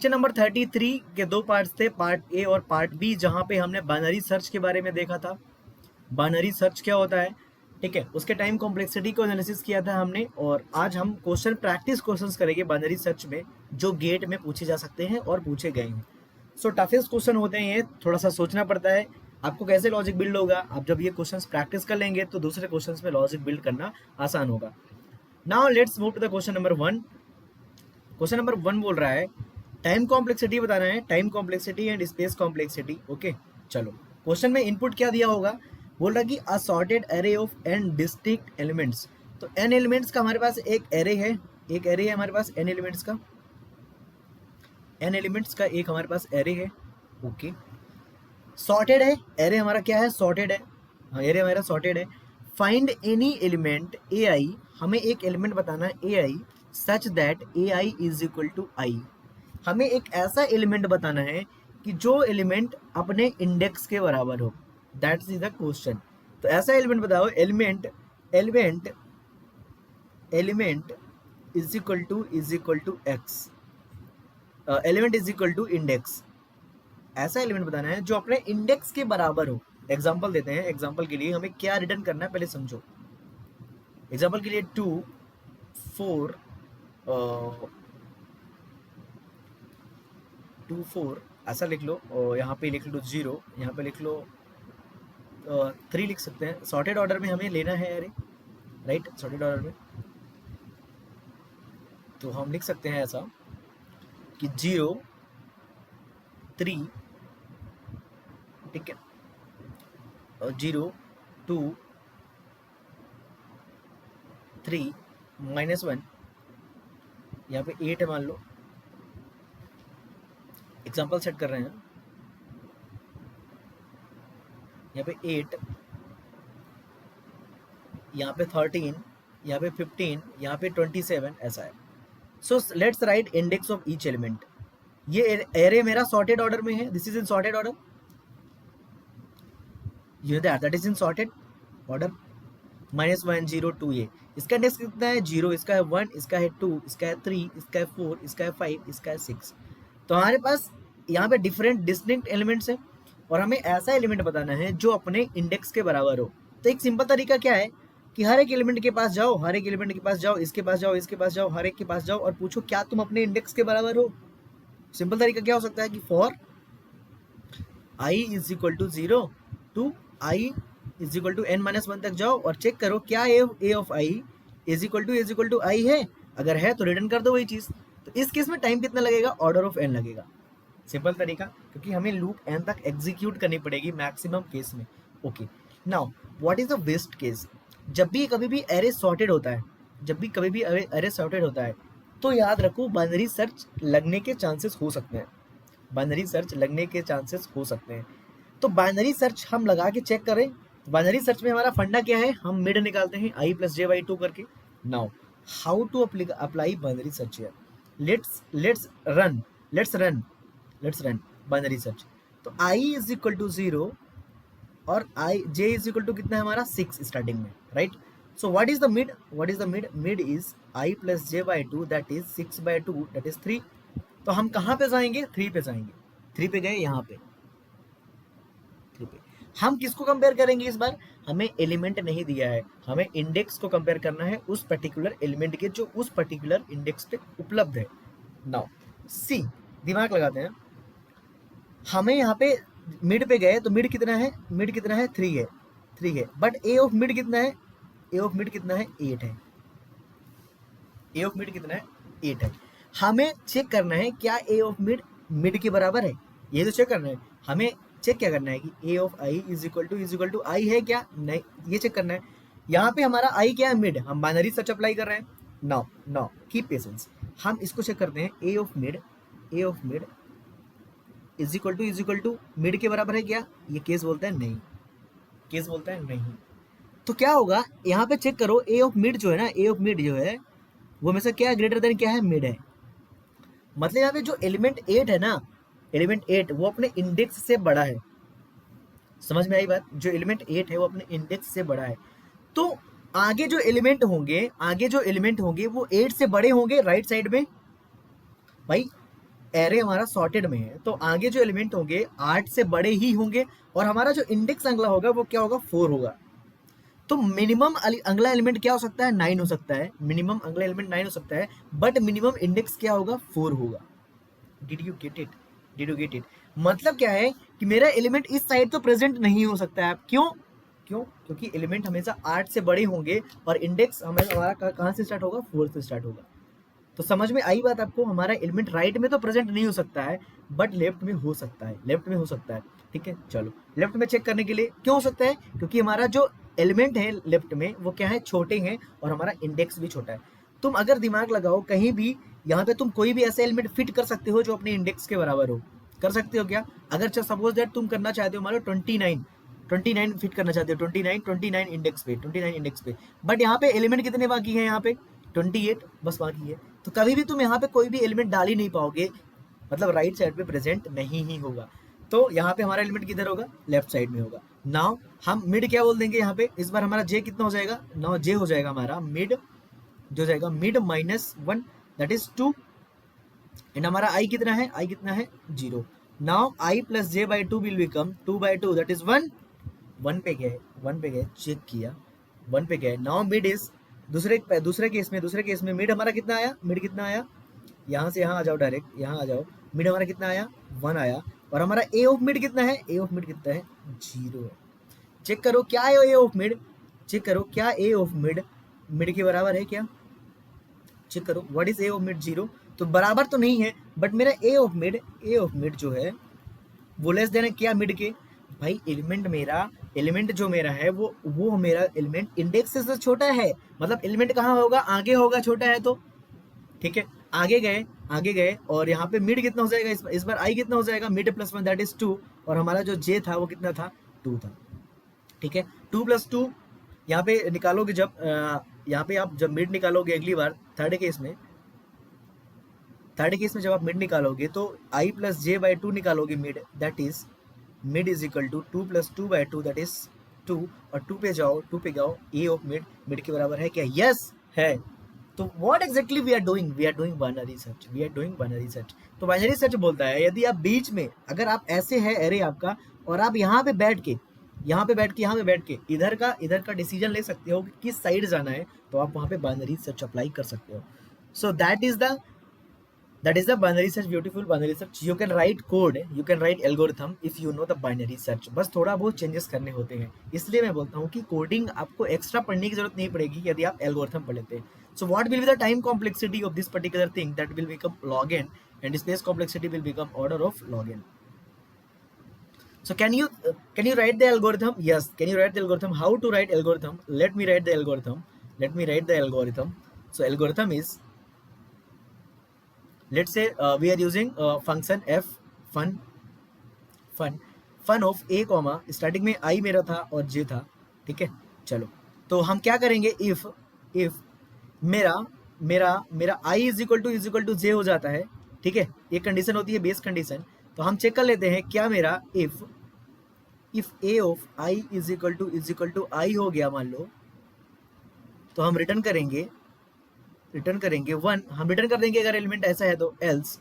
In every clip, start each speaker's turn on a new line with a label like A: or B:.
A: Question number 33 के दो parts थे, पार्ट ए और पार्ट बी, जहां पे हमने बाइनरी सर्च के बारे में देखा था। बाइनरी सर्च क्या होता है, ठीक है, उसके टाइम कॉम्प्लेक्सिटी को एनालिसिस किया था हमने। और आज हम क्वेश्चन प्रैक्टिस क्वेश्चंस करेंगे बाइनरी सर्च में, जो गेट में पूछे जा सकते हैं और पूछे गए हैं। सो टफेस्ट क्वेश्चन होते हैं ये, थोड़ा सा सोचना पड़ता है आपको कैसे लॉजिक बिल्ड होगा। आप जब ये क्वेश्चंस प्रैक्टिस कर लेंगे तो दूसरे क्वेश्चंस में लॉजिक बिल्ड करना आसान होगा। Now let's move to the question number 1। Question number 1 बोल रहा है टाइम कॉम्प्लेक्सिटी बताना है, time complexity and space complexity. Okay, चलो क्वेश्चन में इनपुट क्या दिया होगा, बोल रहा कि a sorted array of n distinct elements. तो एन एलिमेंट्स का हमारे पास एक एरे है, एक एरे है हमारे पास एन एलिमेंट्स का, एन एलिमेंट्स का एक हमारे पास एरे है। ओके, सॉर्टेड है एरे हमारा, क्या है, सॉर्टेड है, हाँ एरे हमारा सॉर्टेड है। Find any element a i, हमें एक एलिमेंट बताना है a i such that a i is equal to i. हमें एक ऐसा एलिमेंट बताना है कि जो एलिमेंट अपने इंडेक्स के बराबर हो, दैट्स इज द क्वेश्चन। तो ऐसा एलिमेंट बताओ, element element element is equal to x, element is equal to index. ऐसा एलिमेंट बताना है जो अपने इंडेक्स के बराबर हो। एग्जांपल देते हैं, एग्जांपल के लिए हमें क्या रिटर्न करना है पहले समझो। एग्जांपल के लिए 2 4 2 4 ऐसा लिख लो, और यहाँ पे लिख लो 0, यहाँ पे लिख लो 3 लिख सकते हैं। सॉर्टेड ऑर्डर में हमें लेना है अरे, राइट, सॉर्टेड ऑर्डर में। तो हम लिख सकते हैं ऐसा कि 0 3, ठीक है, और 0 2 3 -1, यहाँ पे 8 है मान लो, एग्जाम्पल सेट कर रहे हैं। यहाँ पे 8, यहाँ पे 13, यहाँ पे 15, यहाँ पे 27, ऐसा है। So let's write index of each element. ये एरे मेरा सॉर्टेड ऑर्डर में है, this is in sorted order, you that is in sorted order. -1 0 2, ये इसका इंडेक्स कितना है 0, इसका है 1, इसका है 2, इसका है 3, इसका है 4, इसका है 5, इसका है 6। तो हमारे पास यहाँ पे डिफरेंट डिस्टिंक्ट एलिमेंट्स है और हमें ऐसा एलिमेंट बताना है जो अपने इंडेक्स के बराबर हो। तो एक सिंपल तरीका क्या है कि हर एक एलिमेंट के पास जाओ, हर एक एलिमेंट के पास जाओ, इसके पास जाओ, इसके पास जाओ, हर एक के पास जाओ और पूछो क्या तुम अपने इंडेक्स के बराबर हो। सिंपल तरीका क्या हो सकता है कि for i is equal to 0 to i is equal to n-1 तक जाओ और चेक करो क्या a of i is equal to i है। अगर है तो रिटर्न कर दो वही चीज। तो इस केस में टाइम कितना लगेगा, ऑर्डर ऑफ n लगेगा। सिंपल तरीका, क्योंकि हमें लूप n तक एग्जीक्यूट करनी पड़ेगी मैक्सिमम केस में। Okay, now what is the best case. जब भी कभी भी एरे सॉर्टेड होता है, जब भी कभी भी एरे सॉर्टेड होता है, तो याद रखो बाइनरी सर्च लगने के चांसेस हो सकते हैं, बाइनरी सर्च लगने के चांसेस हो सकते हैं। तो बाइनरी सर्च हम लगा के चेक करें। बाइनरी सर्च में हमारा फंडा क्या है, हम मिड निकालते हैं i + j/2 करके। Now how to apply binary search here, let's run binary search. तो i इज इक्वल टू 0 और j इज इक्वल टू कितना है हमारा 6 स्टार्टिंग में, right. So what is the mid, mid is i + j/2 that is 6/2 that is 3। तो हम कहाँ पे जाएंगे, 3 पे जाएंगे। 3 पे गए, यहाँ पे 3 पे हम किसको कंपेयर करेंगे इस बार, हमें एलिमेंट नहीं दिया है, हमें इंडेक्स को कंपेयर करना है उस पर्टिकुलर एलिमेंट के जो उस पर्टिकुलर इंडेक्स पे उपलब्ध है। नाउ सी, दिमाग लगाते हैं, हमें यहाँ पे मिड पे गए तो मिड कितना है, 3 है, 3 है, बट ए ऑफ मिड कितना है, 8 है, ए ऑफ मिड कितना है 8 है। हमें चेक करना है क्या ए ऑफ मिड के बराबर है, ये तो चेक करना है। हमें चेक क्या करना है कि a of i is equal to i है क्या, नहीं, ये चेक करना है। यहाँ पे हमारा आई क्या है, मिड, हम बाइनरी सर्च अप्लाई कर रहे हैं। नाउ कीप पेशेंस, हम इसको चेक करते हैं। A of mid is equal to mid के बराबर है क्या, ये केस बोलता है नहीं, केस बोलता है नहीं। तो क्या होगा, यहाँ पे चेक करो, ए ऑफ मिड जो है ना, ए ऑफ मिड जो है वो में से क्या ग्रेटर देन क्या है, मिड है। मतलब यहाँ पे जो एलिमेंट 8 है ना, एलिमेंट 8 वो अपने इंडेक्स से बड़ा है। समझ में आई बात, जो एलिमेंट 8 है वो अपने इंडेक्स से बड़ा है। तो आगे जो एलिमेंट होंगे वो 8 से बड़े होंगे राइट साइड में भाई। एरे हमारा सॉर्टेड में है तो आगे जो एलिमेंट होंगे 8 से बड़े ही होंगे और हमारा जो इंडेक्स अगला होगा वो क्या होगा 4 होगा। तो मिनिमम अगला एलिमेंट क्या हो सकता है 9 हो सकता है, मिनिमम अगला एलिमेंट 9 हो सकता है, बट मिनिमम इंडेक्स क्या होगा 4 होगा। Did you get it? Did you get it? मतलब क्या है कि मेरा एलिमेंट इस साइड तो प्रेजेंट नहीं हो सकता है। क्यों? क्यों? क्योंकि एलिमेंट हमेशा 8 से बड़े होंगे और इंडेक्स हमारा कहाँ से स्टार्ट होगा 4 से स्टार्ट होगा। तो समझ में आई बात आपको? हमारा एलिमेंट राइट में तो प्रेजेंट नहीं हो सकता है बट लेफ्ट में हो सकता है, लेफ्ट में हो सकता है। ठीक है, चलो लेफ्ट में चेक करने के लिए क्यों हो सकता है, क्योंकि हमारा जो एलिमेंट है लेफ्ट में वो क्या है छोटे हैं और हमारा इंडेक्स भी छोटा है। तुम अगर दिमाग लगाओ कहीं भी यहाँ पे तुम कोई भी ऐसे एलिमेंट फिट कर सकते हो जो अपने इंडेक्स के बराबर हो। कर सकते हो क्या? अगर सपोज दैट तुम करना चाहते हो मान लो 29 फिट करना चाहते हो 29 इंडेक्स पे 29 इंडेक्स पे, बट यहाँ पे एलिमेंट कितने बाकी हैं यहाँ पे 28 बस बाकी है। तो कभी भी तुम यहाँ पे कोई भी एलिमेंट डाल ही नहीं पाओगे, मतलब राइट साइड पे प्रेजेंट नहीं ही होगा। तो यहाँ पे हमारा एलिमेंट किधर होगा लेफ्ट साइड में होगा। नाउ हम मिड क्या बोल देंगे यहाँ पे, इस बार हमारा जे कितना हो जाएगा, नाउ जे हो जाएगा हमारा मिड, जो जाएगा मिड -1 दैट इज 2 एंड हमारा आई कितना है, आई कितना है 0। Now I plus J by 2 will become 2/2 that is 1 1 पे गए, 1 पे गए, चेक किया 1 पे गए। नाउ मिड इज दूसरे केस में मिड हमारा कितना आया, मिड कितना आया, यहाँ से यहाँ आ जाओ डायरेक्ट, यहाँ आ जाओ, मिड हमारा कितना आया 1 आया और हमारा ए ऑफ मिड कितना है, ए ऑफ मिड कितना है 0 है। चेक करो क्या है ए ऑफ मिड, चेक करो क्या ए ऑफ मिड मिड के बराबर है क्या, चेक करो what is a of mid 0। तो बराबर तो नहीं है बट मेरा ए ऑफ मिड जो है वो लेस देन है क्या मिड के। भाई एलिमेंट जो मेरा है वो मेरा एलिमेंट इंडेक्स से छोटा है, मतलब एलिमेंट कहाँ होगा आगे होगा छोटा है तो। ठीक है, आगे गए और यहाँ पे मिड कितना हो जाएगा, इस बार आई कितना हो जाएगा मिड +1 दैट इज 2 और हमारा जो जे था वो कितना था 2 था। ठीक है, 2 + 2 यहाँ पे निकालोगे जब यहाँ पे आप जब मिड निकालोगे अगली बार थर्ड केस में जब आप मिड निकालोगे तो आई प्लस जे बाई 2 निकालोगे mid, that is mid is equal to 2 + 2/2 that is 2 और 2 पे जाओ ए ऑफ मिड के बराबर है क्या, यस है। तो what exactly we are doing binary search. तो बाइनरी सर्च बोलता है यदि आप बीच में अगर आप ऐसे है एरे आपका और आप यहाँ पे बैठ के इधर का डिसीजन ले सकते हो कि किस साइड जाना है, तो आप वहाँ पे बाइनरी सर्च अप्लाई कर सकते हो। सो that is the binary search, beautiful binary search. You can write code, you can write algorithm if you know the binary search. बस थोड़ा बहुत चेंजेस करने होते हैं, इसलिए मैं बोलता हूँ कि कोडिंग आपको एक्स्ट्रा पढ़ने की जरूरत नहीं पड़ेगी यदि आप एल्गोरिथम पढ़ लेते हैं। सो what will be the time complexity of this particular thing, that will become log n and space complexity will become order of log n. So can you write the algorithm? Yes, can you write the algorithm? How to write algorithm? Let me write the algorithm. So algorithm is, let's say we are using function f fun of a comma starting में i मेरा था और j था। ठीक है, चलो तो हम क्या करेंगे, if मेरा i is equal to j हो जाता है। ठीक है, ये कंडीशन होती है बेस कंडीशन। तो हम चेक कर लेते हैं क्या मेरा if a of i is equal to i हो गया मान लो, तो हम रिटर्न करेंगे 1, हम रिटर्न कर देंगे अगर एलिमेंट ऐसा है तो, एल्स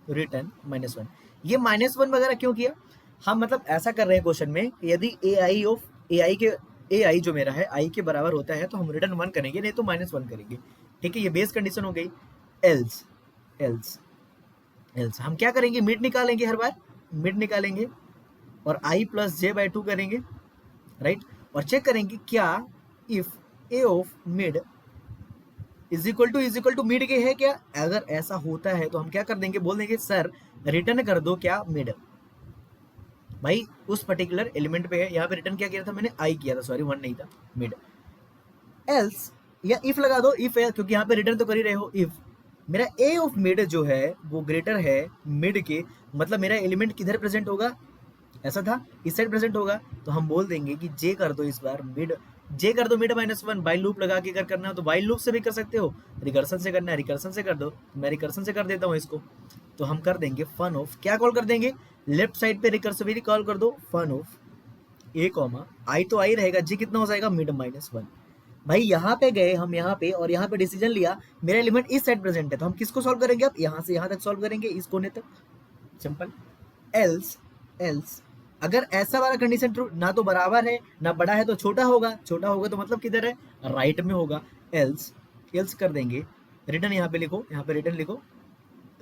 A: रिटर्न -1। ये -1 वगैरह क्यों किया, हम मतलब ऐसा कर रहे हैं क्वेश्चन में, यदि ai जो मेरा है i के बराबर होता है तो हम रिटर्न 1 करेंगे, नहीं तो -1 करेंगे। ठीक है, ये बेस कंडीशन हो गई। एल्स हम क्या करेंगे, मिड निकालेंगे, हर बार मिड निकालेंगे और i प्लस j बाई 2 करेंगे, राइट। और चेक करेंगे क्या if a of mid is equal to mid के है क्या। अगर ऐसा होता है तो हम क्या कर देंगे, बोल देंगे सर रिटर्न कर दो क्या मिड। भाई उस पर्टिकुलर एलिमेंट पे है, यहाँ पे रिटर्न क्या किया था मैंने, आई किया था, सॉरी 1 नहीं था, मिड। एल्स या इफ लगा दो, इफ है क्योंकि यहाँ पे रिटर्न तो कर ही रहे हो। इफ मेरा ए ऑफ मिड जो है वो ग्रेटर है मिड के, मतलब मेरा एलिमेंट किधर प्रेजेंट होगा, ऐसा था इस साइड प्रेजेंट होगा, तो हम बोल देंगे कि जे कर दो, इस बार मिड जे कर दो मिड -1। बाई लूप लगा के करना हो तो बाई लूप से भी कर सकते हो, रिकर्सन से करना है रिकर्सन से कर दो, मैं रिकर्सन से कर देता हूँ इसको। तो हम कर देंगे फन ऑफ, क्या कॉल कर देंगे, लेफ्ट साइड पे रिकर्सिवली कॉल कर दो फन ऑफ ए कॉमा, आई तो आई रहेगा, जी कितना हो जाएगा मिड -1। भाई यहाँ पे गए हम, यहाँ पे और यहाँ पे डिसीजन लिया, मेरा एलिमेंट इस साइड प्रेजेंट है, तो हम किसको सॉल्व करेंगे? अब यहाँ से यहाँ तक सॉल्व करेंगे, इस कोने तक, सिंपल। एल्स एल्स अगर ऐसा वाला कंडीशन ट्रू, ना तो बराबर है ना बड़ा है तो छोटा होगा, छोटा होगा तो मतलब किधर है? राइट में होगा। एल्स एल्स कर देंगे, रिटर्न यहाँ पे लिखो, यहाँ पे रिटर्न लिखो,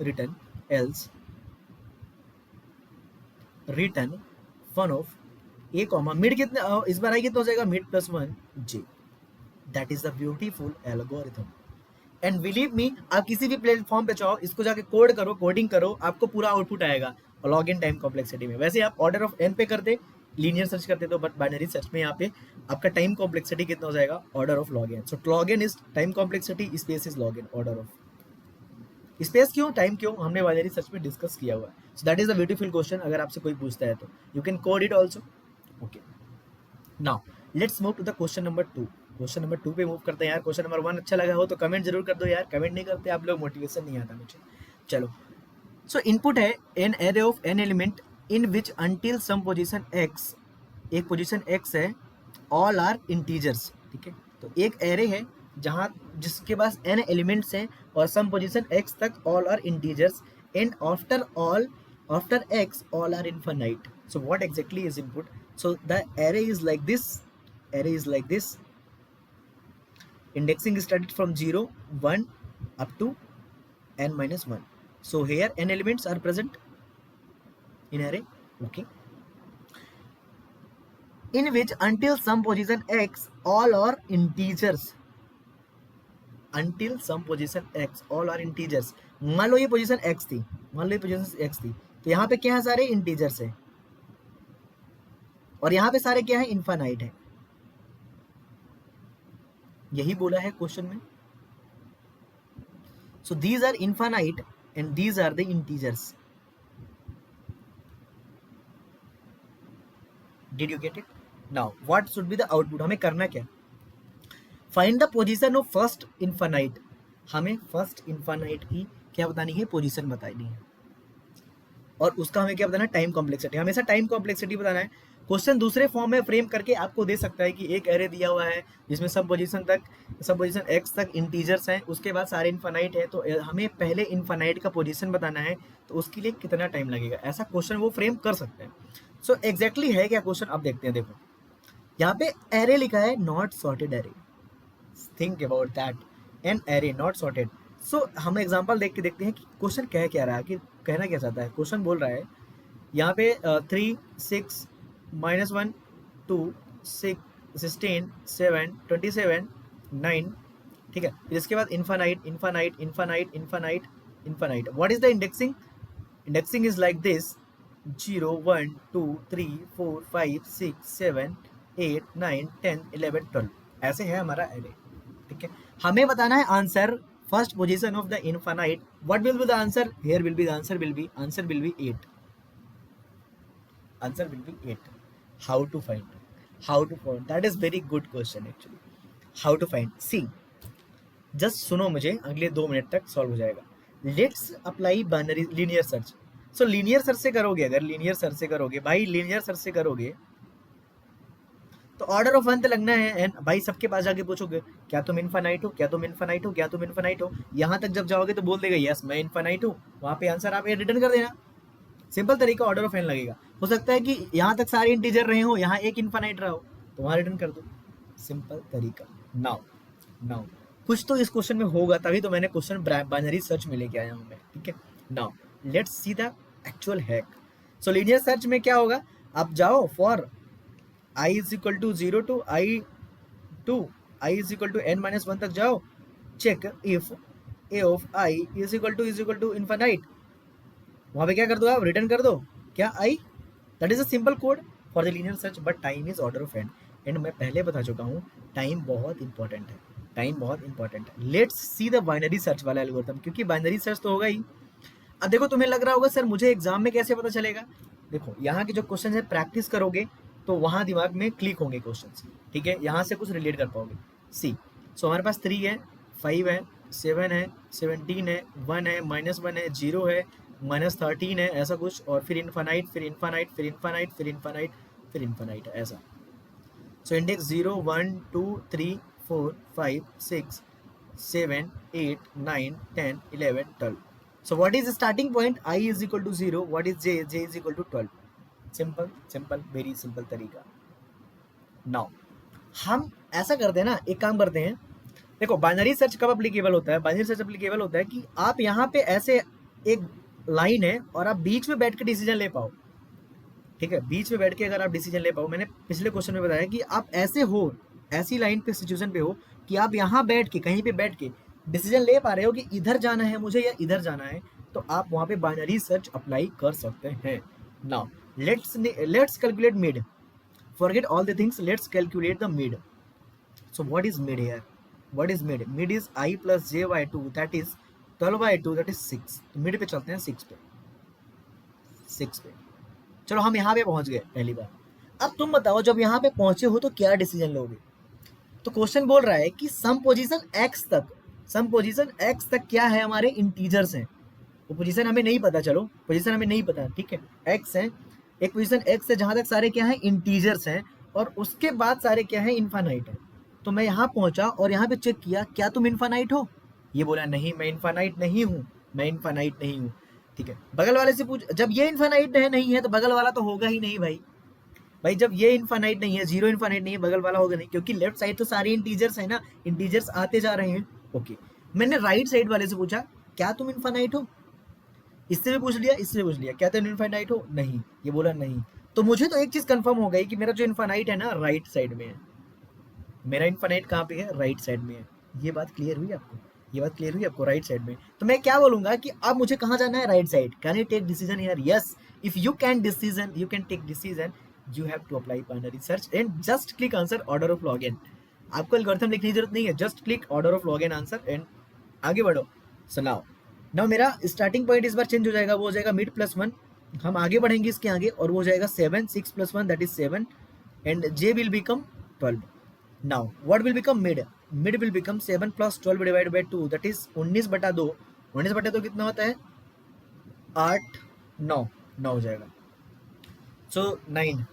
A: return else return one of A comma mid कितने, इस बार आई कितना हो जाएगा? Mid plus one J. That is the beautiful algorithm. And believe me, आप किसी भी प्लेटफॉर्म पे चाहो इसको जाके कोड करो, कोडिंग करो, आपको पूरा आउटपुट आएगा लॉग इन टाइम कॉम्प्लेक्सिटी में। वैसे आप ऑर्डर ऑफ एन पे करते, लीनियर सर्च करते तो, बट बाइनरी सर्च में यहाँ पे आपका टाइम कॉम्प्लेक्सिटी कितना हो जाएगा? Order of log n. So log n is time complexity, space is log n, order of. Space क्यों, टाइम क्यों, हमने बाइनरी सर्च में डिस्कस किया हुआ है। So that is the beautiful question. अगर आपसे कोई पूछता है तो you can code it also. Okay, now let's move to the question number 2। Question number 2 पे मूव करते हैं यार। क्वेश्चन नंबर 1 अच्छा लगा हो तो कमेंट जरूर कर दो यार, कमेंट नहीं करते आप लोग, मोटिवेशन नहीं आता मुझे। चलो, सो इनपुट है an array of n element in which until some position x, एक पोजीशन x है, ऑल आर इंटीजर्स। ठीक है, तो एक एरे है जहाँ जिसके पास n एलिमेंट्स हैं और सम पोजीशन x तक all are integers, and after x all are infinite. So what exactly is input? So the array is like this. Indexing started from 0 1 up to n minus 1. So here n elements are present in array. Okay, in which until some position x all are integers. Until some position x all are integers. मान लो ये position x थी, तो यहाँ पे क्या है? सारे integers है, और यहाँ पे सारे क्या है? इनफाइनाइट है। यही बोला है क्वेश्चन में। So these are infinite and these are the integers. Did you get it? Now what should be the output? हमें करना क्या? Find the position of first infinite. हमें फर्स्ट इनफाइनाइट की क्या बतानी है? पोजीशन बतानी है, और उसका हमें क्या बताना है? Time complexity. हमेशा टाइम कॉम्प्लेक्सिटी बताना है। क्वेश्चन दूसरे फॉर्म में फ्रेम करके आपको दे सकता है कि एक एरे दिया हुआ है जिसमें सब पोजीशन x तक इंटीजर्स हैं, उसके बाद सारे इनफाइनाइट है, तो हमें पहले इनफाइनाइट का पोजीशन बताना है, तो उसके लिए कितना टाइम लगेगा, ऐसा क्वेश्चन वो फ्रेम कर सकते हैं। सो एग्जैक्टली है क्या क्वेश्चन? आप देखते हैं। देखो यहाँ पे एरे लिखा है, not sorted array. Think about that, an array not sorted. So हम एग्जाम्पल देख के देखते हैं कि क्वेश्चन कह क्या रहा है, कि कहना क्या चाहता है। क्वेश्चन बोल रहा है यहाँ पे 3 6 -1 2 6 16 7 27 9। ठीक है, फिर इसके बाद infinite infinite infinite infinite infinite. What is the indexing? Indexing is like this, 0 1 2 3 4 5 6 7 8 9 10 11 12। ऐसे है हमारा एरे। ठीक है, हमें बताना है answer, first position of the infinite. What will be the answer? Here will be the answer will be 8। Answer will be 8. How to find? That is very good question actually. How to find? See, just सुनो मुझे, अगले 2 minute तक solve हो जाएगा। Let's apply binary linear search. So linear search से करोगे, अगर linear search से करोगे भाई, linear search से करोगे तो ऑर्डर ऑफ वन लगना है। एंड भाई सबके पास जाके पूछोगे क्या तुम इनफाइनाइट हो, क्या तुम इनफाइनाइट हो, क्या तुम इनफाइनाइट हो। यहाँ तक जब जाओगे तो बोल देगा यस मैं इनफाइनाइट हूँ, वहाँ पे आंसर आप रिटर्न कर देना। सिंपल तरीका, ऑर्डर ऑफ एन लगेगा। हो सकता है कि यहाँ तक सारे इंटीजर रहे हो, यहाँ एक इनफाइनाइट रहा हो, तो वहाँ रिटर्न कर दो। सिंपल तरीका। नाउ कुछ तो इस क्वेश्चन में होगा, तभी तो मैंने क्वेश्चन बाइनरी सर्च में लेके आया हूँ मैं। ठीक है, now let's see the actual hack. So linear search में क्या होगा? आप जाओ for i is equal to 0 to i is equal to n minus 1 तक जाओ, check if a of i is equal to infinite। वहाँ पे क्या कर दो आप? रिटर्न कर दो क्या? i। That is a simple code for the linear search, but time is order of n. And मैं पहले बता चुका हूँ टाइम बहुत इंपॉर्टेंट है। Let's see the binary search वाला एल्गोरिथम, क्योंकि बाइनरी सर्च तो होगा ही। अब देखो तुम्हें लग रहा होगा सर मुझे एग्जाम में कैसे पता चलेगा? देखो यहाँ के जो क्वेश्चन है प्रैक्टिस करोगे तो वहाँ दिमाग में क्लिक होंगे क्वेश्चन। ठीक है, यहाँ से कुछ रिलेट कर पाओगे। सी, सो हमारे पास 3 है, 5 है, 7 है, 17 है, 1 है, -1 है, 0 है, -13 है, ऐसा कुछ, और फिर इनफाइनाइट, फिर इनफाइनाइट, फिर इनफाइनाइट, फिर इनफाइनाइट, फिर इनफाइनाइट, ऐसा। So index 0 1 2 3 4 5 6 7 8 9 10 11 12. So what is the starting point? I is equal to 0. What is j? J is equal to 12. Simple, very simple तरीका. नाउ हम ऐसा करते हैं ना, एक काम करते हैं. देखो बाइनरी सर्च कब अप्लीकेबल होता है? बाइनरी सर्च अप्लीकेबल होता है कि आप यहाँ पे ऐसे एक लाइन है और आप बीच में बैठ के डिसीजन ले पाओ. ठीक है, बीच में बैठ के अगर आप डिसीजन ले पाओ. मैंने पिछले क्वेश्चन में बताया कि आप ऐसे हो, ऐसी लाइन पे सिचुएशन पे हो कि आप यहाँ बैठ के, कहीं पे बैठ के डिसीजन ले पा रहे हो कि इधर जाना है मुझे या इधर जाना है, तो आप वहाँ पे बाइनरी सर्च अप्लाई कर सकते हैं. Now let's calculate mid. Forget all the things, let's calculate the mid. So what is mid here? What is mid? Mid is i plus j by 2, that is 12 by 2, that is 6. तो mid पे चलते हैं, 6 पे. चलो हम यहाँ पे पहुंच गए पहली बार. अब तुम बताओ जब यहाँ पे पहुंचे हो तो क्या डिसीजन लोगे? तो क्वेश्चन बोल रहा है कि सम पोजीशन x तक क्या है, हमारे इंटीजर्स हैं. वो पोजीशन हमें नहीं पता, चलो पोजीशन हमें नहीं पता, ठीक है, x है, एक पोजीशन x है जहाँ तक सारे क्या है, इंटीजर्स हैं, और उसके बाद सारे क्या है, इन्फानाइट है. तो मैं यहाँ पहुंचा और यहाँ पे चेक किया, क्या तुम इन्फानाइट हो? ये बोला नहीं, मैं इन्फानाइट नहीं हूँ. ठीक है, बगल वाले से पूछ, जब ये इन्फानाइट नहीं है तो बगल वाला तो होगा ही नहीं भाई. जब ये इन्फानाइट नहीं है, जीरो इन्फानाइट नहीं है, बगल वाला होगा नहीं, क्योंकि लेफ्ट साइड तो सारे इंटीजर्स है ना, इंटीजर्स आते जा रहे हैं. ओके, मैंने राइट साइड वाले से पूछा, क्या तुम इन्फानाइट हो? इससे भी पूछ लिया, क्या तुम इन्फानाइट हो? नहीं, ये बोला नहीं. तो मुझे तो एक चीज कंफर्म हो गई कि मेरा जो इन्फानाइट है ना, राइट साइड में है. मेरा इन्फानाइट कहाँ पे है? राइट साइड में है. ये बात क्लियर हुई आपको? राइट साइड में. तो मैं क्या बोलूंगा कि अब मुझे कहाँ जाना है? Right side. Can you take decision here? Yes, if you can take decision, you have to apply binary search and just click answer order of login. आपको एल्गोरिथम लिखने की जरूरत नहीं है, just click order of login answer and आगे बढ़ो. So now मेरा starting point इस बार चेंज हो जाएगा, वो हो जाएगा मिड प्लस 1. हम आगे बढ़ेंगे इसके आगे और वो हो जाएगा 7, 6 plus 1 that is 7 and j will become 12. Now what will become mid? Mid will become 7 plus 12 divided by 2 that is 19/2. 19/2 कितना होता है? 8, 9 हो जाएगा. So 9.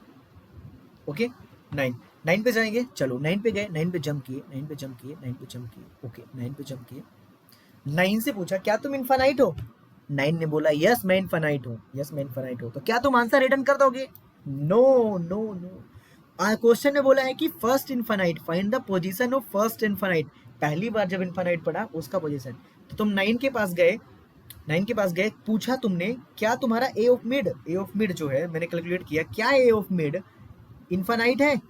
A: ओके, 9 पे जाएंगे. चलो 9 पे गए, 9 पे जंप किए. ओके, 9 पे जंप किए. 9 से पूछा, क्या तुम इन्फानाइट हो? 9 ने बोला यस मैं इन्फानाइट हूँ. तो क्या तुम आंसर रिटर्न कर दोगे? नो. क्वेश्चन में बोला है कि first infinite, find the position of first infinite. पहली बार जब इन्फानाइट पढ़ा उसका पोजीशन. तो तुम 9 के पास गए, पूछा तुमने क्या तुम्हारा ए ऑफ मिड जो है, मैंने कैलकुलेट किया, क्या ए ऑफ मिड इन्फानाइट है?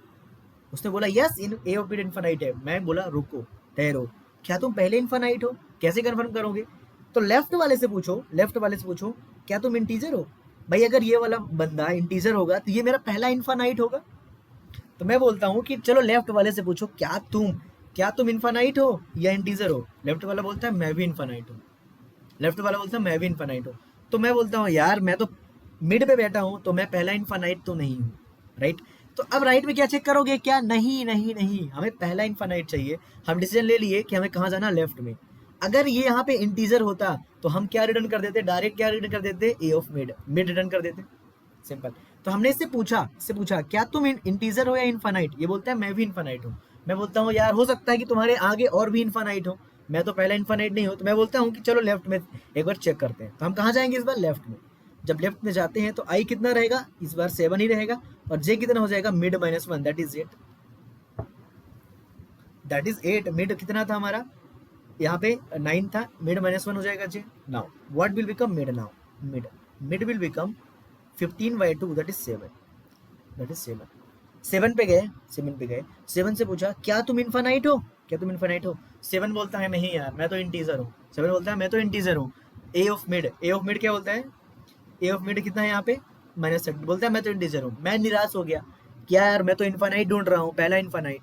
A: उसने बोला yes, A of mid infinite है. मैं बोला रुको, ठहरो, क्या तुम पहले इन्फानाइट हो? कैसे कंफर्म करोगे? तो लेफ्ट वाले से पूछो क्या तुम इंटीजर हो? भाई अगर ये वाला बंदा इंटीजर होगा तो ये मेरा पहला इन्फानाइट होगा. तो मैं बोलता हूँ कि चलो लेफ्ट वाले से पूछो, क्या तुम इन्फानाइट हो या इंटीजर हो? लेफ्ट वाला बोलता है मैं भी इन्फानाइट हूँ. तो मैं बोलता हूँ यार मैं तो मिड पे बैठा हूँ, तो मैं पहला इन्फानाइट तो नहीं हूँ, राइट. तो अब राइट में क्या चेक करोगे? क्या नहीं, हमें पहला इन्फानाइट चाहिए. हम डिसीजन ले लिए कि हमें कहाँ जाना, लेफ्ट में. अगर ये यहाँ पे इंटीजर होता तो हम क्या रिटर्न कर देते? डायरेक्ट क्या रिटर्न कर देते? ए ऑफ मिड रिटर्न कर देते. सिंपल. तो हमने इससे पूछा क्या तुम इंटीजर हो या इन्फानाइट? ये बोलता है मैं भी इन्फानाइट हूँ. मैं बोलता हूँ यार हो सकता है कि तुम्हारे आगे और भी इन्फानाइट हो, मैं तो पहला इन्फानाइट नहीं हूँ. तो मैं बोलता हूँ कि चलो लेफ्ट में एक बार चेक करते हैं. तो हम कहाँ जाएंगे इस बार? लेफ्ट में. जब लेफ्ट में जाते हैं तो आई कितना रहेगा? इस बार 7 ही रहेगा. और जे कितना हो जाएगा? Mid -1 that is 8. मिड कितना था हमारा? यहाँ पे 9 था, मिड -1 हो जाएगा j. Now what will become mid? Now mid will become 15/2 that is 7. 7 पे गए. 7 से पूछा क्या तुम इन्फानाइट हो? 7 बोलता है नहीं यार मैं तो इंटीजर हूँ. ए ऑफ मिड क्या बोलता है? ए ऑफ मिड कितना है यहाँ पे? -7. बोलता है मैं तो इंटीजर हूँ. मैं निराश हो गया, क्या यार मैं तो इन्फानाइट ढूंढ रहा हूँ, पहला इन्फानाइट.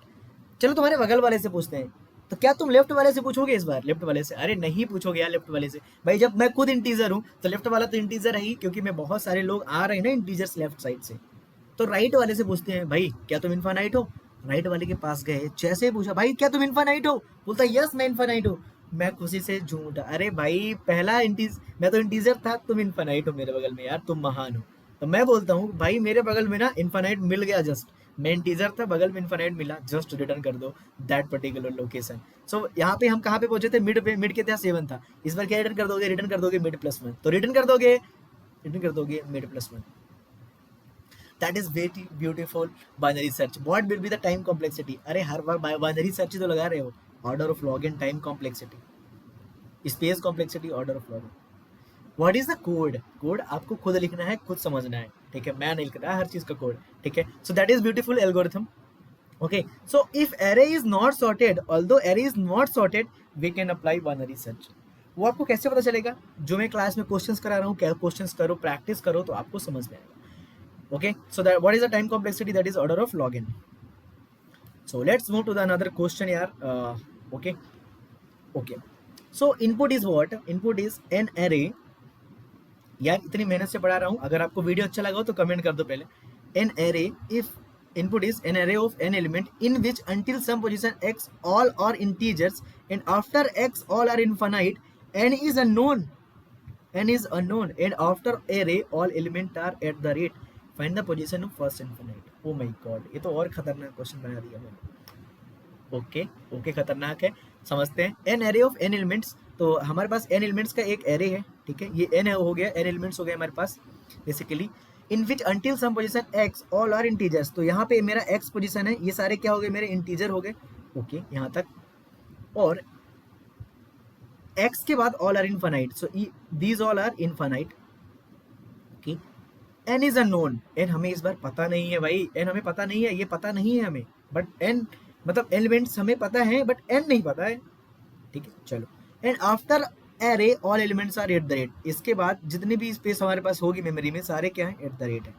A: चलो तुम्हारे बगल वाले से पूछते हैं. तो क्या तुम लेफ्ट वाले से पूछोगे इस बार? लेफ्ट वाले से? अरे नहीं पूछोगे यार लेफ्ट वाले से. भाई जब मैं खुद इंटीजर हूँ तो लेफ्ट वाला तो इंटीजर है ही, क्योंकि मैं बहुत सारे लोग आ रहे हैं ना इंटीजर्स लेफ्ट साइड से. तो राइट वाले से पूछते हैं भाई क्या तुम इन्फानाइट हो? राइट वाले के पास गए, जैसे पूछा भाई क्या तुम इन्फानाइट हो? बोलता है यस मैं इन्फानाइट हूँ. मैं खुशी से झूठ, अरे भाई पहला मैं तो इंटीजर था, तुम इन्फानाइट हो मेरे बगल में यार, तुम महान हो. तो मैं बोलता हूँ भाई मेरे बगल में ना इन्फानाइट मिल गया जस्ट. मेन टीजर था, बगल में इनफाइनाइट मिला, जस्ट रिटर्न कर दो दैट पर्टिकुलर लोकेशन। सो यहाँ पे हम कहाँ पे पहुंचे थे, मिड पे, मिड के थे 7 था। इस बार क्या रिटर्न कर दोगे, रिटर्न कर दोगे मिड +1, तो रिटर्न कर दोगे mid +1। That is very beautiful binary search. What will be the time complexity? अरे हर बार बाइनरी सर्च तो लगा रहे हो, order of log time complexity, space complexity, order of log. What is the code? Code आपको खुद लिखना है, खुद समझना है, ठीक है, मैं नहीं लिख रहा हर चीज का कोड, ठीक है। So that is beautiful algorithm. Okay, so if array is not sorted, although array is not sorted, we can apply binary search. वो आपको कैसे पता चलेगा? जो मैं क्लास में क्वेश्चंस करा रहा हूँ, क्या क्वेश्चंस करो, प्रैक्टिस करो, तो आपको समझ में आएगा। Okay, so that what is the time complexity? That is order of log n. So let's move to the another question यार। Okay okay, so input is what? Input is an array. यार इतनी मेहनत से पढ़ा रहा हूँ, अगर आपको वीडियो अच्छा लगा हो तो कमेंट कर दो पहले। An array, if input is an array of n element in which until some position x all are integers and after x all are infinite, n is unknown, and after array all element are at the rate, find the position of first infinite। oh my god, ये तो और खतरनाक question बना दिया मैंने। Okay खतरनाक है, समझते हैं। An array of n elements, तो हमारे पास एन एलिमेंट्स का एक एरे है, ठीक है, ये एन हो गया, एन एलिमेंट्स हो गए हमारे पास basically. In which until some position x all are integers, तो यहाँ पे मेरा एक्स पोजीशन है, ये सारे क्या हो गए, मेरे इंटीजर हो गए। ओके, यहाँ तक। और एक्स के बाद all are infinite, so these all are infinite. Okay, n is unknown, n हमें इस बार पता नहीं है भाई, एन हमें पता नहीं है, ये पता नहीं है हमें, बट एन मतलब एलिमेंट्स हमें पता है बट एन नहीं पता है, ठीक है, चलो। And after array all elements are at the rate, इसके बाद जितनी भी स्पेस हमारे पास होगी मेमोरी में, सारे क्या है, एट द रेट है,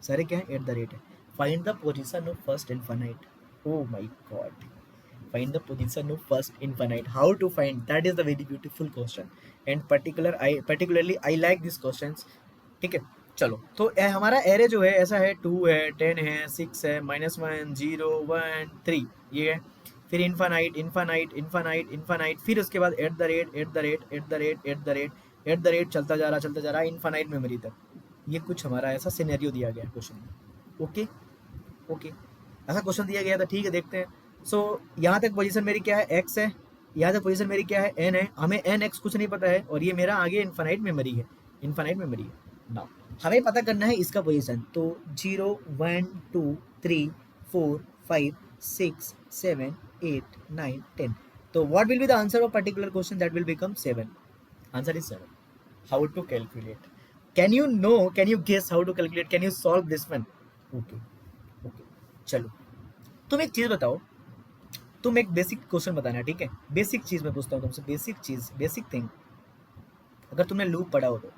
A: सारे क्या है, एट द रेट है। Find the position of first infinite. Oh my god, find the position of first infinite, how to find, that is the very beautiful question and particularly I like this questions, ठीक है। चलो, तो हमारा array जो है ऐसा है, 2 है, 10 है, 6 है, -1 0 1 3, ये है। फिर इनफाइनाइट इनफाइनाइट इनफाइनाइट इनफाइनाइट, फिर उसके बाद eight the rate at the rate at the rate at the rate at the rate, चलता जा रहा इनफाइनाइट मेमोरी तक। ये कुछ हमारा ऐसा सिनेरियो दिया गया क्वेश्चन में। ओके ओके, ऐसा क्वेश्चन दिया गया था, ठीक है, देखते हैं। सो यहाँ तक पोजीशन मेरी क्या है, एक्स है, यहाँ तक पोजीशन मेरी क्या है, एन है, हमें एन एक्स कुछ नहीं पता है, और ये मेरा आगे इनफाइनाइट मेमोरी है, इनफाइनाइट मेमोरी है। नाउ हमें पता करना है इसका पोजीशन, तो 0 1 2 3 4 5 6 7 8 9 10, तो what will be the answer of particular question? That will become 7. Answer is 7. How to calculate? Can you know, can you guess how to calculate? Can you solve this one? Okay okay, चलो, तुम एक चीज बताओ, तुम एक basic question बताना, ठीक है, बेसिक चीज मैं पूछता हूँ तुमसे, बेसिक चीज, बेसिक थिंग, अगर तुमने लूप पढ़ा हो तो,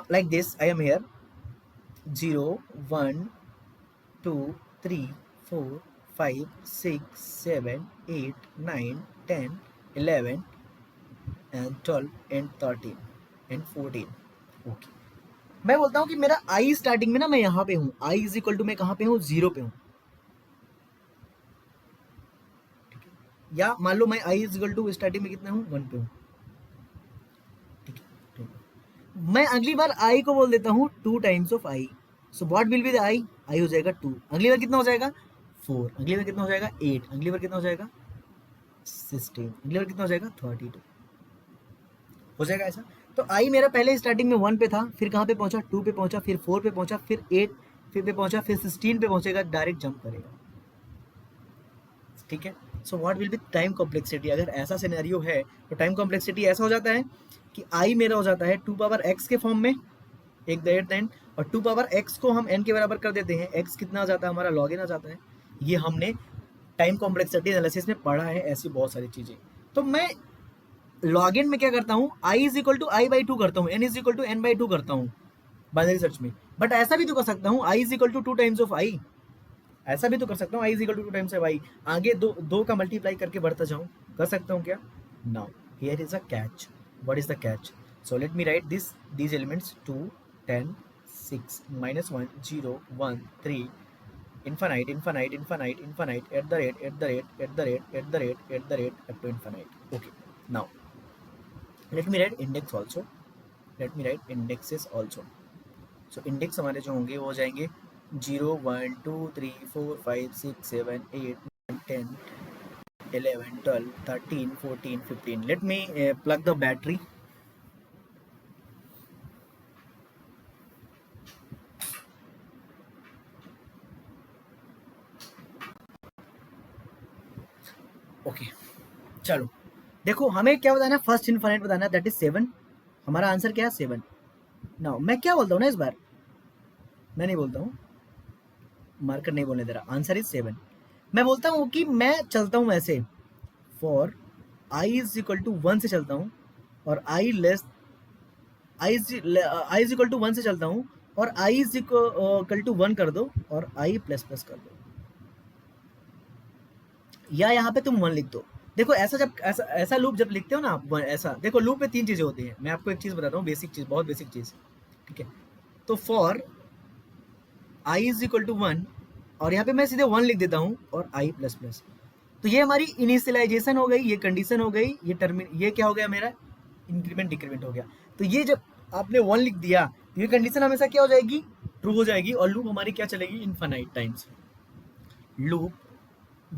A: like this, I am here, 0 1 2 3 4 5 6 7 8 9 10 11 and 12 and 13 and 14। Okay, मैं बोलता हूँ कि मेरा आई स्टार्टिंग में ना, मैं यहाँ पे हूँ, आई इज इक्वल टू, मैं कहाँ पे हूँ, 0 पे हूँ, या मान लो मैं आई इज इक्वल टू स्टार्टिंग में कितना हूँ, 1 पे हूँ, ठीक है। मैं अगली बार आई को बोल देता हूँ 2 times of i, so what will be the i? I हो जाएगा 2, अगली बार कितना हो जाएगा, 4, अगली बार कितना हो जाएगा, 8, अगली बार कितना हो जाएगा, 16, अगली बार कितना हो जाएगा, 32, हो जाएगा ऐसा। तो आई मेरा पहले स्टार्टिंग में 1 पे था, फिर कहाँ पे पहुंचा, 2 पे पहुंचा, फिर 4 पे पहुंचा, फिर 8 पे पहुंचा, फिर 16 पे पहुंचेगा, डायरेक्ट जंप करेगा, ठीक है। सो what will B time complexity? अगर ऐसा सिनेरियो है तो टाइम कॉम्प्लेक्सिटी ऐसा हो जाता है कि आई मेरा हो जाता है 2 पावर एक्स के फॉर्म में, एक द एट एंड, और 2 पावर एक्स को हम एन के बराबर कर देते हैं, एक्स कितना आ जाता है हमारा, लॉग इन आ जाता है। ये हमने टाइम कॉम्प्लेक्सिटी एनालिसिस में पढ़ा है, ऐसी बहुत सारी चीजें। तो मैं लॉग इन में क्या करता हूँ, i is equal to i by 2 करता हूँ, n is equal to n by 2 करता हूँ बाइनरी सर्च में। बट ऐसा भी तो कर सकता हूँ, i is equal to 2 times of i, ऐसा भी तो कर सकता हूँ, i is equal to 2 times of i, आगे दो का मल्टीप्लाई करके बढ़ता जाऊँ, कर सकता हूँ क्या? Now here is a catch. What is the catch? So let me right these elements 2 10 6 -1 0 1 3 infinite infinite infinite infinite at the rate at the rate at the rate at the rate at the rate up to infinite। okay, now let me write index also, let me write indexes also। so index हमारे जो होंगे वो हो जाएंगे 0 1 2 3 4 5 6 7 8 9 10 11 12 13 14 15. Let me plug the battery. Okay चलो देखो, हमें क्या बताना है, फर्स्ट इनफाइनाइट बताना है, दैट इज 7. हमारा आंसर क्या है 7. नाउ मैं क्या बोलता हूँ ना, इस बार मैं नहीं बोलता हूँ, मार्कर नहीं बोलने दे रहा, आंसर इज 7. मैं बोलता हूँ कि मैं चलता हूँ ऐसे, for i is equal to 1 से चलता हूँ, और i less i is equal to 1 से चलता हूँ, और आई इज इक्वल टू 1 कर दो, और आई प्लस प्लस कर दो, या यहाँ पे तुम 1 लिख दो. देखो ऐसा जब ऐसा लूप जब लिखते हो ना आप, ऐसा देखो, लूप में 3 चीजें होती हैं. मैं आपको एक चीज बताता हूँ, बेसिक चीज, बहुत बेसिक चीज, ठीक है. तो for i is equal to 1, और यहाँ पे मैं सीधे 1 लिख देता हूँ, और आई प्लस प्लस. तो ये हमारी इनिशियलाइजेशन हो गई, ये कंडीशन हो गई, ये क्या हो गया मेरा, इंक्रीमेंट डिक्रीमेंट हो गया. तो ये जब आपने 1 लिख दिया, तो ये कंडीशन हमेशा क्या हो जाएगी, ट्रू हो जाएगी, और लूप हमारी क्या चलेगी, infinite times. Loop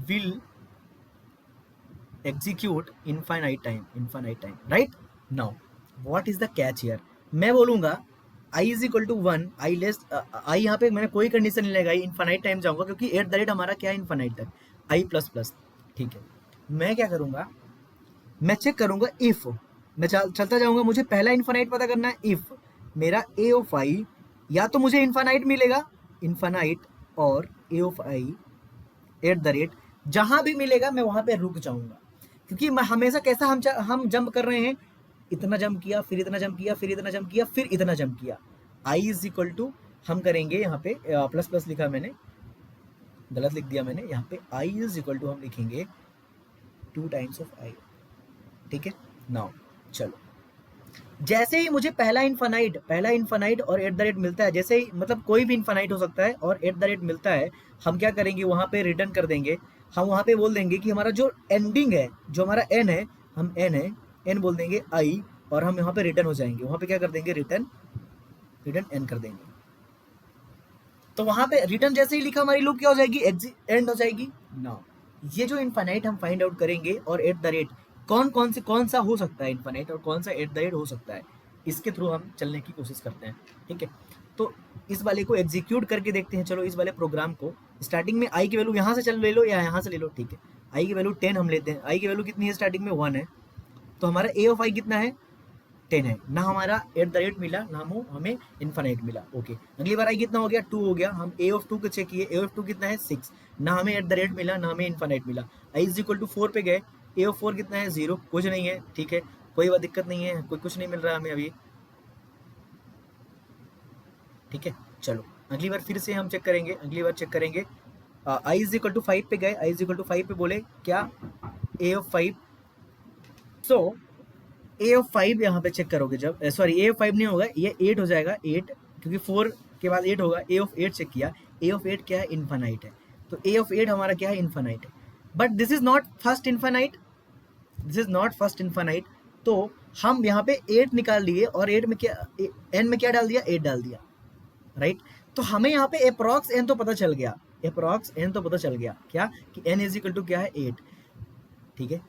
A: will execute infinite time, right? Now what is the catch here? मैं बोलूंगा i is equal to 1, i less i, यहाँ पे मैंने कोई कंडीशन नहीं लगाई, इनफाइनाइट टाइम जाऊंगा, क्योंकि एट द रेट हमारा क्या है, इनफाइनाइट तक, i प्लस प्लस. ठीक है, मैं क्या करूंगा, मैं चेक करूंगा इफ, मैं चलता जाऊंगा, मुझे पहला इनफाइनाइट पता करना है. इफ मेरा a ऑफ i, या तो मुझे इनफाइनाइट मिलेगा, इनफाइनाइट, और a of i eight the rate, जहां भी मिलेगा मैं वहां पे रुक जाऊंगा, क्योंकि मैं हमेशा कैसा हम जंप कर रहे हैं, इतना जंप किया, फिर इतना जंप किया, फिर इतना जंप किया, फिर इतना जंप किया. आई इज इक्वल टू, हम करेंगे यहाँ पे प्लस प्लस लिखा मैंने, गलत लिख दिया मैंने, यहाँ पे आई इज इक्वल टू हम लिखेंगे 2 टाइम्स ऑफ आई. ठीक है, नाउ चलो, जैसे ही मुझे पहला इनफाइनाइट और एट द रेट मिलता है, जैसे ही, मतलब कोई भी इनफाइनाइट हो सकता है और एट द रेट मिलता है, हम क्या करेंगे, वहां पे रिटर्न कर देंगे. हम वहां पे बोल देंगे कि हमारा जो एंडिंग है, जो हमारा एन है, हम एन है, एन बोल देंगे आई, और हम यहाँ पे रिटर्न हो जाएंगे, वहां पे क्या कर देंगे, रिटर्न एन कर देंगे. तो वहां पे रिटर्न जैसे ही लिखा, हमारी लूप क्या हो जाएगी, एंड हो जाएगी. नाउ ये जो इनफाइनाइट हम फाइंड आउट करेंगे, और एट द रेट कौन सा हो सकता है इनफाइनाइट, और कौन सा एट द रेट हो सकता है, इसके थ्रू हम चलने की कोशिश करते हैं. ठीक है, तो इस वाले को एग्जीक्यूट करके देखते हैं. चलो इस वाले प्रोग्राम को, स्टार्टिंग में आई की वैल्यू यहाँ से चल ले लो या यहाँ से ले लो. ठीक है, आई की वैल्यू 10 हम लेते हैं. आई की वैल्यू कितनी है, स्टार्टिंग में 1 है, तो हमारा ए ऑफ आई कितना है, 10 है ना. हमारा एट द रेट मिला ना, हमें इनफाइनाइट मिला. ओके, अगली बार आई कितना हो गया, 2 हो गया. हम ए ऑफ 2 को चेक किए, ए ऑफ 2 कितना है, 6, ना हमें एट द रेट मिला, ना हमें इनफाइनाइट मिला. आई इज इक्वल टू 4 पे गए, ए ऑफ 4 कितना है, 0, कुछ नहीं है. ठीक है, कोई बात दिक्कत नहीं है, कुछ नहीं मिल रहा हमें अभी. ठीक है, चलो अगली बार फिर से हम चेक करेंगे. आई इज इक्वल टू 5 पे गए, आई इज इक्वल टू 5 पे बोले क्या, ए ऑफ 5. सो ए ऑफ 5 यहाँ पे चेक करोगे जब, सॉरी ए ऑफ 5 नहीं होगा, ये 8 हो जाएगा, 8, क्योंकि 4 के बाद 8 होगा. ए ऑफ 8 चेक किया, ए ऑफ 8 क्या है, इनफाइनाइट है. तो ए ऑफ 8 हमारा क्या है, इनफाइनाइट है. But this is not first infinite, तो हम यहाँ पे 8 निकाल लिए, और 8 में क्या, एन में क्या डाल दिया, 8 डाल दिया, राइट. तो हमें यहाँ पे अप्रॉक्स एन तो पता चल गया, क्या कि एन इज इक्वल टू क्या है, 8. ठीक है,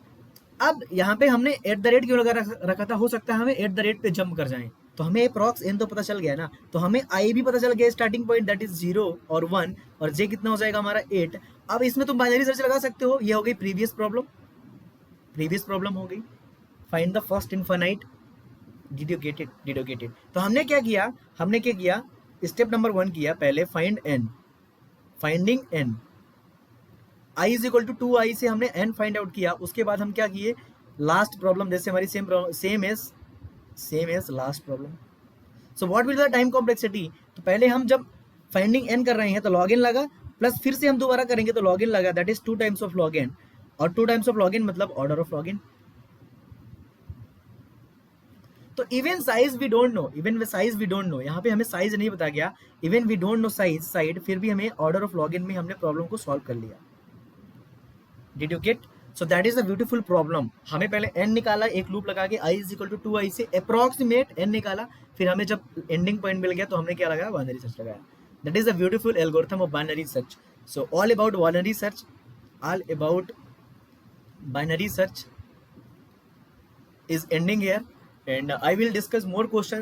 A: अब यहाँ पे हमने एट द रेट क्यों लगा रखा था, हो सकता है हमें एट द रेट पे जंप कर जाएं, तो हमें अप्रॉक्स एन तो पता चल गया ना, तो हमें आई भी पता चल गया, स्टार्टिंग पॉइंट दैट इज 0 और 1, और जे कितना हो जाएगा हमारा 8. अब इसमें तुम बाइनरी सर्च लगा सकते हो, ये हो गई प्रीवियस प्रॉब्लम हो गई. Find the first infinite. Did you get it? तो हमने क्या किया, स्टेप नंबर 1 किया, पहले finding n, i is equal to 2i से हमने n फाइंड आउट किया. उसके बाद हम क्या किए, लास्ट प्रॉब्लम, जैसे हमारी same as last problem. So what will the time complexity, तो पहले हम जब फाइंडिंग n कर रहे हैं तो लॉग इन लगा, प्लस फिर से हम दोबारा करेंगे तो लॉग इन लगा, that is 2 times of log इन, और 2 टाइम्स ऑफ लॉग इन मतलब ऑर्डर ऑफ लॉग इन. तो even size we don't know, यहाँ पे हमें साइज नहीं बता गया, even we don't know side, फिर भी हमें ऑर्डर ऑफ लॉग इन में हमने प्रॉब्लम को सॉल्व कर लिया. Did you gate? So that is a beautiful problem. हमें पहले n निकाला, एक लूप लगा के i is equal to 2i से अप्रॉक्सीमेट n निकाला, फिर हमें जब एंडिंग पॉइंट मिल गया तो हमने क्या लगाया, बाइनरी सर्च लगाया. That is a beautiful algorithm of binary search. So all about binary search, is ending here, and I will discuss more questions